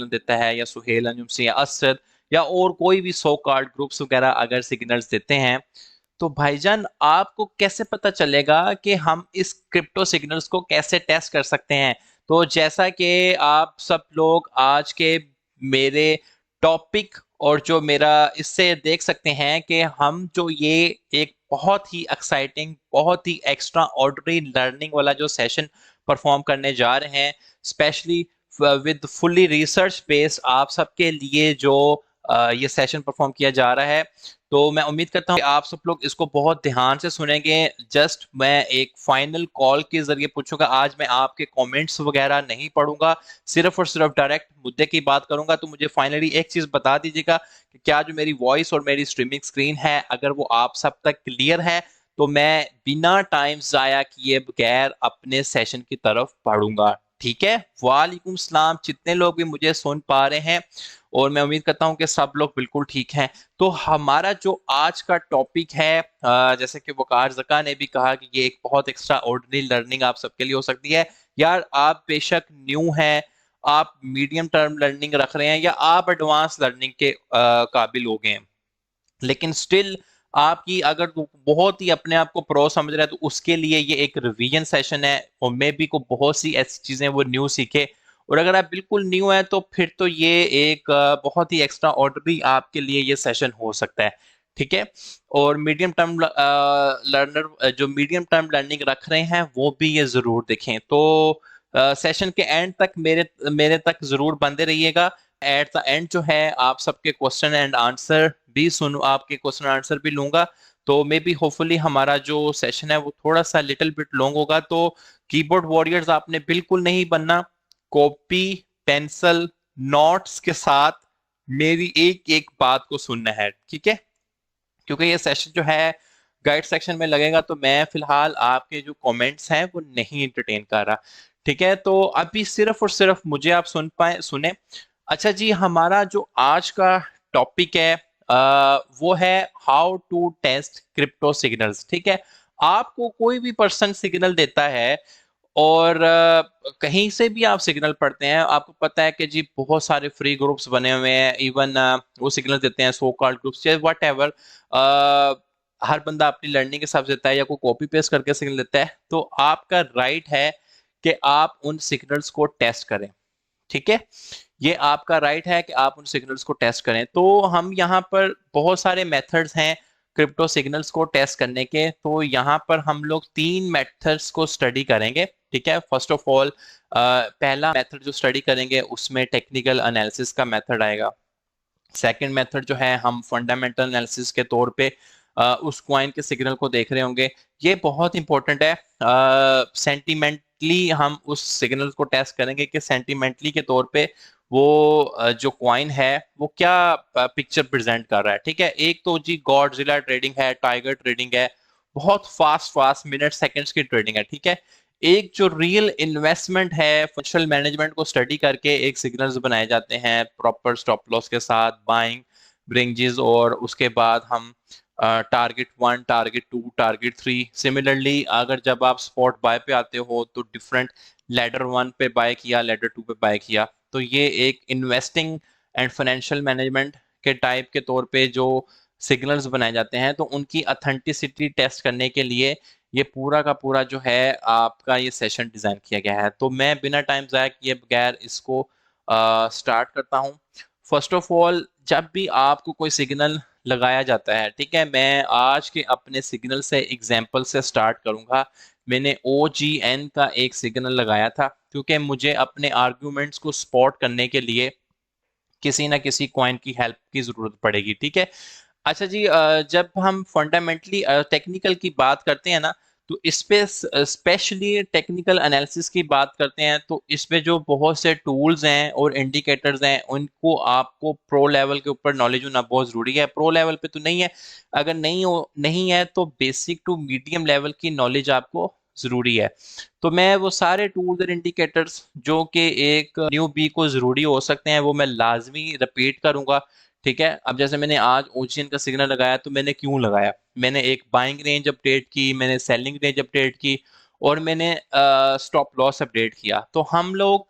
देता है या सुहेल अंजुम से या असद या और कोई भी सो कार्ड ग्रुप्स वगैरह अगर सिग्नल्स देते हैं, तो भाईजान आपको कैसे पता चलेगा कि हम इस क्रिप्टो सिग्नल्स को कैसे टेस्ट कर सकते हैं? तो जैसा कि आप सब लोग आज के मेरे टॉपिक और जो मेरा इससे देख सकते हैं कि हम जो ये एक बहुत ही एक्साइटिंग, बहुत ही एक्स्ट्रा ऑर्डिनरी लर्निंग वाला जो सेशन परफॉर्म करने जा रहे हैं, specially with fully research based आप सबके लिए जो ये सेशन परफॉर्म किया जा रहा है, तो मैं उम्मीद करता हूँ कि आप सब लोग इसको बहुत ध्यान से सुनेंगे। जस्ट मैं एक फाइनल कॉल के जरिए पूछूंगा, आज मैं आपके कमेंट्स वगैरह नहीं पढ़ूंगा, सिर्फ और सिर्फ डायरेक्ट मुद्दे की बात करूंगा। तो मुझे फाइनली एक चीज बता दीजिएगा कि क्या जो मेरी वॉइस और मेरी स्ट्रीमिंग स्क्रीन है, अगर वो आप सब तक क्लियर है, तो मैं बिना टाइम जाया किए बगैर अपने सेशन की तरफ बढ़ूंगा। ठीक है, वालेकुम सलाम, जितने लोग भी मुझे सुन पा रहे हैं, और मैं उम्मीद करता हूं कि सब लोग बिल्कुल ठीक हैं। तो हमारा जो आज का टॉपिक है, जैसे कि वकार जका ने भी कहा कि ये एक बहुत एक्स्ट्रा ऑर्डिनरी लर्निंग आप सबके लिए हो सकती है। यार आप बेशक न्यू हैं, आप मीडियम टर्म लर्निंग रख रहे हैं या आप एडवांस लर्निंग के काबिल हो गए हैं, लेकिन स्टिल आपकी अगर बहुत ही अपने आप को प्रो समझ रहे हैं, तो उसके लिए ये एक रिवीजन सेशन है और मे बी को बहुत सी ऐसी चीजें वो न्यू सीखे। और अगर आप बिल्कुल न्यू है तो फिर तो ये एक बहुत ही एक्स्ट्रा ऑर्डिनरी आपके लिए ये सेशन हो सकता है। ठीक है, और मीडियम टर्म लर्नर जो मीडियम टर्म लर्निंग रख रहे हैं वो भी ये जरूर देखें। तो सेशन के एंड तक मेरे मेरे तक जरूर बंदे रहिएगा। एट द एंड जो है आप सबके क्वेश्चन एंड आंसर भी सुन, आपके क्वेश्चन आंसर भी लूंगा। तो मे बी होपफुली हमारा जो सेशन है वो थोड़ा सा लिटिल बिट लॉन्ग होगा। तो कीबोर्ड वॉरियर्स आपने बिल्कुल नहीं बनना, कॉपी पेंसिल नोट्स के साथ मेरी एक एक बात को सुनना है, ठीक है? क्योंकि ये सेशन जो है गाइड सेक्शन में लगेगा, तो मैं फिलहाल आपके जो कमेंट्स हैं वो नहीं इंटरटेन कर रहा। ठीक है, तो अभी सिर्फ और सिर्फ मुझे आप सुने। अच्छा जी, हमारा जो आज का टॉपिक है वो है how to test crypto signals. ठीक है, आपको कोई भी पर्सन सिग्नल देता है और कहीं से भी आप सिग्नल पढ़ते हैं, आपको पता है कि जी बहुत सारे फ्री ग्रुप्स बने हुए हैं, इवन वो सिग्नल देते हैं सो कॉल्ड ग्रुप्स या वट एवर। हर बंदा अपनी लर्निंग के हिसाब से देता है या कोई कॉपी पेस्ट करके सिग्नल देता है, तो आपका राइट है कि आप उन सिग्नल्स को टेस्ट करें। ठीक है, ये आपका राइट है कि आप उन सिग्नल्स को टेस्ट करें। तो हम यहाँ पर बहुत सारे मेथड्स हैं क्रिप्टो सिग्नल्स को टेस्ट करने के, तो यहाँ पर हम लोग 3 मेथड्स को स्टडी करेंगे। ठीक है, फर्स्ट ऑफ ऑल पहला मेथड जो स्टडी करेंगे उसमें टेक्निकल एनालिसिस का मेथड आएगा। सेकंड मेथड जो है हम फंडामेंटल एनालिसिस के तौर पे उस कॉइन के सिग्नल को देख रहे होंगे। ये बहुत इंपॉर्टेंट है, सेंटिमेंटली हम उस सिग्नल को टेस्ट करेंगे कि सेंटिमेंटली के तौर पे वो जो कॉइन है वो क्या पिक्चर प्रेजेंट कर रहा है। ठीक है, एक तो जी गॉडजिला ट्रेडिंग है, टाइगर ट्रेडिंग है, बहुत फास्ट फास्ट मिनट सेकंड्स की ट्रेडिंग है। ठीक है, एक जो रियल इन्वेस्टमेंट है, फाइनेंशियल मैनेजमेंट को स्टडी करके एक सिग्नल्स बनाए जाते हैं प्रॉपर स्टॉप लॉस के साथ, बाइंग ब्रिंजेस, और उसके बाद हम टारगेट 1, टारगेट 2, टारगेट 3। सिमिलरली अगर जब आप स्पॉट बाय पे आते हो तो डिफरेंट लेडर 1 पे बाय किया, लेडर 2 पे बाय किया। तो ये एक इन्वेस्टिंग एंड फाइनेंशियल मैनेजमेंट के टाइप के तौर पे जो सिग्नल्स बनाए जाते हैं, तो उनकी ऑथेंटिसिटी टेस्ट करने के लिए ये पूरा का पूरा जो है आपका ये सेशन डिजाइन किया गया है। तो मैं बिना टाइम जाया किए बगैर इसको स्टार्ट करता हूँ। फर्स्ट ऑफ ऑल, जब भी आपको कोई सिग्नल लगाया जाता है, ठीक है, मैं आज के अपने सिग्नल से एग्जांपल से स्टार्ट करूंगा। मैंने OGN का एक सिग्नल लगाया था क्योंकि मुझे अपने आर्ग्यूमेंट्स को सपोर्ट करने के लिए किसी ना किसी कॉइन की हेल्प की जरूरत पड़ेगी। ठीक है, अच्छा जी, जब हम फंडामेंटली टेक्निकल की बात करते हैं ना, तो इस पे स्पेशली टेक्निकल एनालिसिस की बात करते हैं, तो इसमें जो बहुत से टूल्स हैं और इंडिकेटर्स हैं उनको आपको प्रो लेवल के ऊपर नॉलेज होना बहुत जरूरी है। प्रो लेवल पे तो नहीं है, अगर नहीं है तो बेसिक टू मीडियम लेवल की नॉलेज आपको जरूरी है। तो मैं वो सारे टूल्स और इंडिकेटर्स जो कि एक न्यू बी को जरूरी हो सकते हैं वो मैं लाजमी रिपीट करूंगा। ठीक है, अब जैसे मैंने आज ओशियन का सिग्नल लगाया, तो मैंने क्यों लगाया? मैंने एक बाइंग रेंज अपडेट की, मैंने सेलिंग रेंज अपडेट की, और मैंने स्टॉप लॉस अपडेट किया। तो हम लोग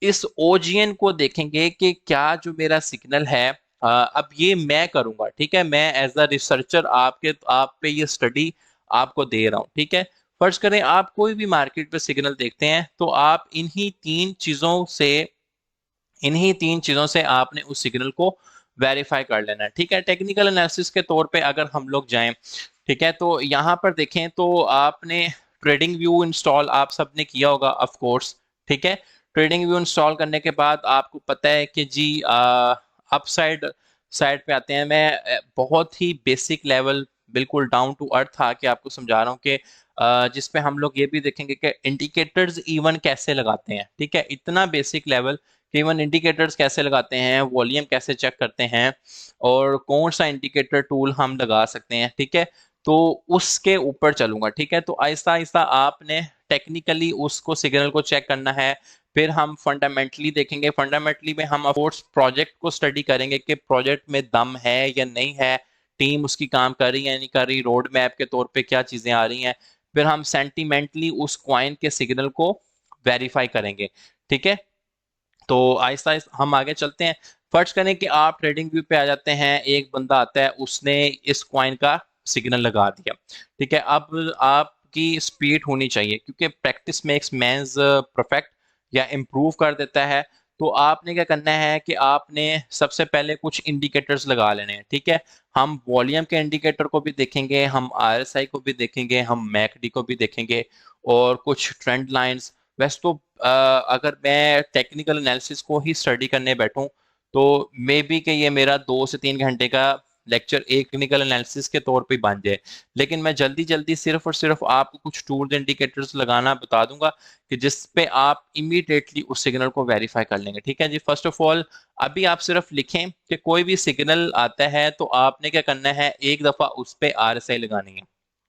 इस ओजीएन को देखेंगे कि क्या जो मेरा सिग्नल है, अब ये मैं करूंगा, ठीक है, मैं एज अ रिसर्चर आप पे ये स्टडी आपको दे रहा हूँ, ठीक है। फर्ज करें आप कोई भी मार्केट पे सिग्नल देखते हैं तो आप इन्हीं तीन चीजों से आपने उस सिग्नल को वेरीफाई कर लेना है, ठीक है। टेक्निकल एनालिसिस के तौर पे अगर हम लोग जाएं, ठीक है, तो यहाँ पर देखें तो आपने ट्रेडिंग व्यू इंस्टॉल आप सबने किया होगा ऑफ कोर्स, ठीक है। ट्रेडिंग व्यू इंस्टॉल करने के बाद आपको पता है कि जी अपसाइड साइड पे आते हैं। मैं बहुत ही बेसिक लेवल, बिल्कुल डाउन टू अर्थ आके आपको समझा रहा हूँ कि जिसपे हम लोग ये भी देखेंगे कि इंडिकेटर्स इवन कैसे लगाते हैं, ठीक है, इतना बेसिक लेवल कि इवन इंडिकेटर्स कैसे लगाते हैं, वॉल्यूम कैसे चेक करते हैं, और कौन सा इंडिकेटर टूल हम लगा सकते हैं, ठीक है। तो उसके ऊपर चलूंगा, ठीक है। तो आहिस्ता आहिस्ता आपने टेक्निकली उसको सिग्नल को चेक करना है। फिर हम फंडामेंटली देखेंगे, फंडामेंटली में हम ऑफकोर्स प्रोजेक्ट को स्टडी करेंगे कि प्रोजेक्ट में दम है या नहीं है, टीम उसकी काम कर रही है या नहीं कर रही, रोड मैप के तौर पे क्या चीजें आ रही हैं। फिर हम सेंटिमेंटली उस क्वाइन के सिग्नल को वेरीफाई करेंगे, ठीक है। तो आहिस्ता आहिस्ता हम आगे चलते हैं। फर्ज करें कि आप ट्रेडिंग व्यू पे आ जाते हैं, एक बंदा आता है, उसने इस क्वाइन का सिग्नल लगा दिया, ठीक है। अब आपकी स्पीड होनी चाहिए, क्योंकि प्रैक्टिस मेक्स मैन्स परफेक्ट, या इम्प्रूव कर देता है। तो आपने क्या करना है कि आपने सबसे पहले कुछ इंडिकेटर्स लगा लेने हैं, ठीक है। हम वॉल्यूम के इंडिकेटर को भी देखेंगे, हम आरएसआई को भी देखेंगे, हम मैकडी को भी देखेंगे, और कुछ ट्रेंड लाइंस। वैसे तो अगर मैं टेक्निकल एनालिसिस को ही स्टडी करने बैठूं तो मे बी कि ये मेरा 2 से 3 घंटे का लेक्चर एक टेक्निकल एनालिसिस के तौर पे बन जाए। लेकिन मैं जल्दी जल्दी सिर्फ और सिर्फ आपको कुछ टूल्स इंडिकेटर्स लगाना बता दूंगा कि जिस पे आप इमीडिएटली उस सिग्नल को वेरीफाई कर लेंगे, ठीक है जी। फर्स्ट ऑफ ऑल अभी आप सिर्फ लिखें कि कोई भी सिग्नल आता है तो आपने क्या करना है, एक दफा उस पे आरएसआई लगानी है।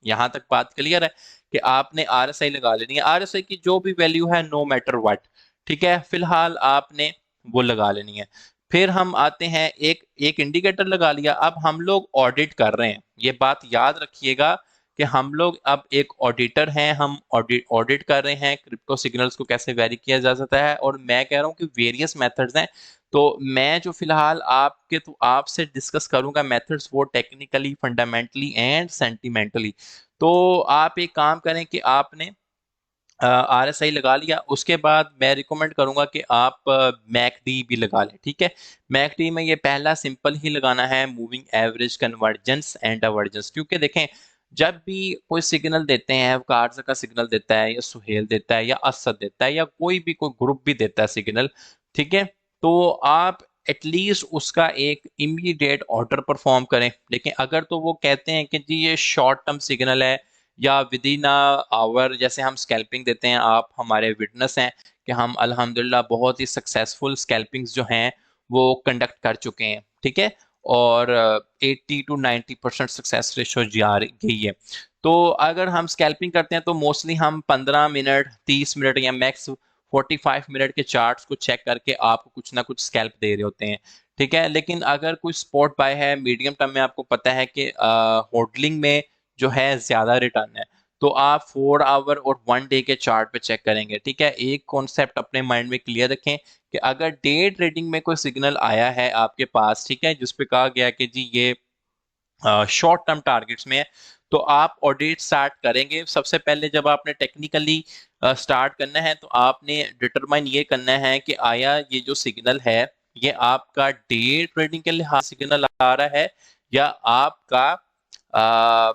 यहां तक बात क्लियर है कि आपने आरएसआई लगा लेनी है। आरएसआई की जो भी वैल्यू है, नो मैटर व्हाट, ठीक है, फिलहाल आपने वो लगा लेनी है। फिर हम आते हैं, एक एक इंडिकेटर लगा लिया, अब हम लोग ऑडिट कर रहे हैं। ये बात याद रखिएगा कि हम लोग अब एक ऑडिटर हैं, हम ऑडिट कर रहे हैं क्रिप्टो सिग्नल्स को कैसे वेरी किया जा सकता है। और मैं कह रहा हूँ कि वेरियस मेथड्स हैं। तो मैं जो फिलहाल आपसे डिस्कस करूंगा मेथड्स, वो टेक्निकली, फंडामेंटली एंड सेंटिमेंटली। तो आप एक काम करें कि आपने आरएसआई लगा लिया, उसके बाद मैं रिकमेंड करूंगा कि आप मैकडी भी लगा लें, ठीक है। मैकडी में ये पहला सिंपल ही लगाना है, moving average convergence and divergence. क्योंकि देखें, जब भी कोई सिग्नल देते हैं, कार्ज का सिग्नल देता है, या सुहेल देता है, या असद देता है, या कोई ग्रुप भी देता है सिग्नल, ठीक है, तो आप एटलीस्ट उसका एक इमीडिएट ऑर्डर परफॉर्म करें। लेकिन अगर तो वो कहते हैं कि जी ये शॉर्ट टर्म सिग्नल है, या विद इन आवर, जैसे हम स्कैल्पिंग देते हैं, आप हमारे विटनेस हैं कि हम अल्हम्दुलिल्लाह बहुत ही सक्सेसफुल स्कैल्पिंग्स जो हैं वो कंडक्ट कर चुके हैं, ठीक है। और 80 to 90% सक्सेस रेशो जा गई है। तो अगर हम स्कैल्पिंग करते हैं तो मोस्टली हम 15 मिनट, 30 मिनट, या मैक्स 45 मिनट के चार्ट्स को चेक करके आपको कुछ ना कुछ स्कैल्प दे रहे होते हैं, ठीक है। लेकिन अगर कोई स्पॉट बाय है मीडियम टर्म में, आपको पता है कि होल्डिंग में जो है ज्यादा रिटर्न है, तो आप 4 आवर और 1 डे के चार्ट पे चेक करेंगे, ठीक है। एक कॉन्सेप्ट अपने माइंड में क्लियर रखें कि अगर डे ट्रेडिंग में कोई सिग्नल आया है आपके पास, ठीक है, जिसपे कहा गया कि जी ये शॉर्ट टर्म टारगेट्स में है, तो आप ऑडिट स्टार्ट करेंगे। सबसे पहले जब आपने टेक्निकली स्टार्ट करना है तो आपने डिटरमाइन ये करना है कि आया ये जो सिग्नल है, ये आपका डे ट्रेडिंग के लिहाज सिग्नल आ रहा है, या आपका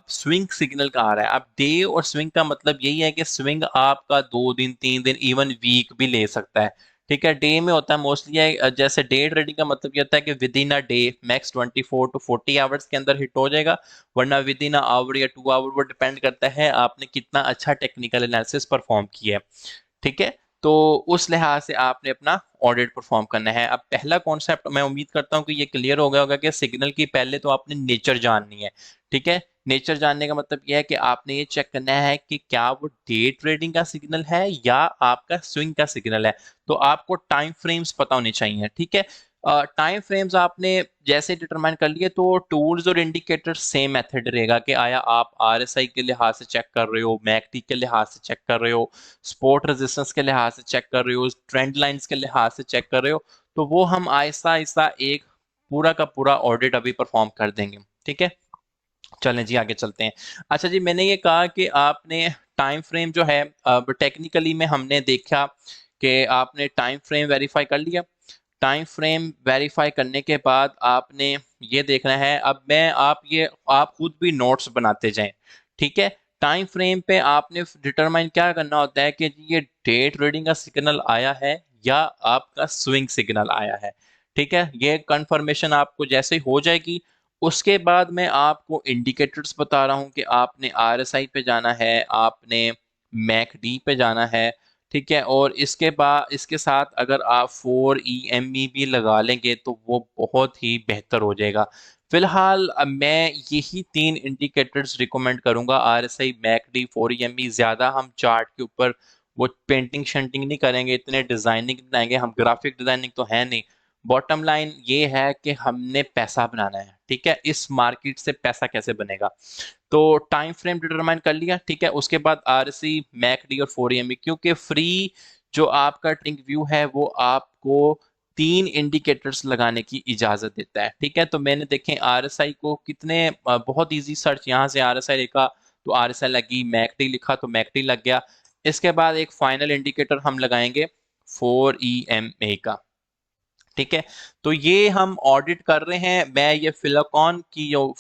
स्विंग सिग्नल का आ रहा है। अब डे और स्विंग का मतलब यही है कि स्विंग आपका 2 दिन, 3 दिन, इवन वीक भी ले सकता है, ठीक है। डे में होता है मोस्टली जैसे डे ट्रेडिंग का मतलब ये होता है कि with in a day max 24 to 40 hours के अंदर हिट हो जाएगा, वरना विद इन अ आवर या 2 आवर, वो डिपेंड करता है आपने कितना अच्छा टेक्निकल एनालिसिस परफॉर्म किया है, ठीक है। तो उस लिहाज से आपने अपना ऑडिट परफॉर्म करना है। अब पहला कॉन्सेप्ट मैं उम्मीद करता हूँ कि ये क्लियर हो गया होगा कि सिग्नल की पहले तो आपने नेचर जाननी है, ठीक है। नेचर जानने का मतलब यह है कि आपने ये चेक करना है कि क्या वो डे ट्रेडिंग का सिग्नल है या आपका स्विंग का सिग्नल है। तो आपको टाइम फ्रेम्स पता होने चाहिए, ठीक है। टाइम फ्रेम्स आपने जैसे डिटरमाइन कर लिए तो टूल्स और इंडिकेटर्स सेम मेथड रहेगा कि आया आप आरएसआई के लिहाज से चेक कर रहे हो, मैकडी के लिहाज से चेक कर रहे हो, सपोर्ट रेजिस्टेंस के लिहाज से चेक कर रहे हो, ट्रेंड लाइंस के लिहाज से चेक कर रहे हो, तो वो हम आहिस्ता आहिस्ता एक पूरा का पूरा ऑडिट अभी परफॉर्म कर देंगे। ठीक है, चलें जी आगे चलते हैं। अच्छा जी, मैंने ये कहा कि आपने टाइम फ्रेम जो है, अब टेक्निकली में हमने देखा कि आपने टाइम फ्रेम वेरीफाई कर लिया। टाइम फ्रेम वेरीफाई करने के बाद आपने ये देखना है, अब मैं आप खुद भी नोट्स बनाते जाएं। ठीक है, टाइम फ्रेम पे आपने डिटरमाइन क्या करना होता है कि ये डेट रीडिंग का सिग्नल आया है या आपका स्विंग सिग्नल आया है। ठीक है, ये कंफर्मेशन आपको जैसे ही हो जाएगी, उसके बाद मैं आपको इंडिकेटर्स बता रहा हूँ कि आपने आरएसआई पे जाना है, आपने मैकडी पे जाना है। ठीक है, और इसके बाद इसके साथ अगर आप 4 EME भी लगा लेंगे तो वो बहुत ही बेहतर हो जाएगा। फिलहाल मैं यही 3 इंडिकेटर्स रिकमेंड करूंगा, आरएसआई, मैकडी, 4 EME। ज़्यादा हम चार्ट के ऊपर वो पेंटिंग शेंटिंग नहीं करेंगे, इतने डिजाइनिंग नहीं बनाएंगे, हम ग्राफिक डिजाइनिंग तो है नहीं। बॉटम लाइन ये है कि हमने पैसा बनाना है। ठीक है, इस मार्केट से पैसा कैसे बनेगा। तो टाइम फ्रेम डिटरमाइन कर लिया। ठीक है, उसके बाद आरसी, मैकडी और 4 EME, क्योंकि फ्री जो आपका ट्रेडिंग व्यू है वो आपको 3 इंडिकेटर्स लगाने की इजाजत देता है। ठीक है, तो मैंने देखें आरएसआई को कितने बहुत इजी सर्च, यहाँ से आरएसआई लिखा तो आरएसआई लगी, मैकडी लिखा तो मैकडी लग गया। इसके बाद एक फाइनल इंडिकेटर हम लगाएंगे 4 EMA का। ठीक है, तो ये हम ऑडिट कर रहे हैं। मैं ये फिलोकॉन की जो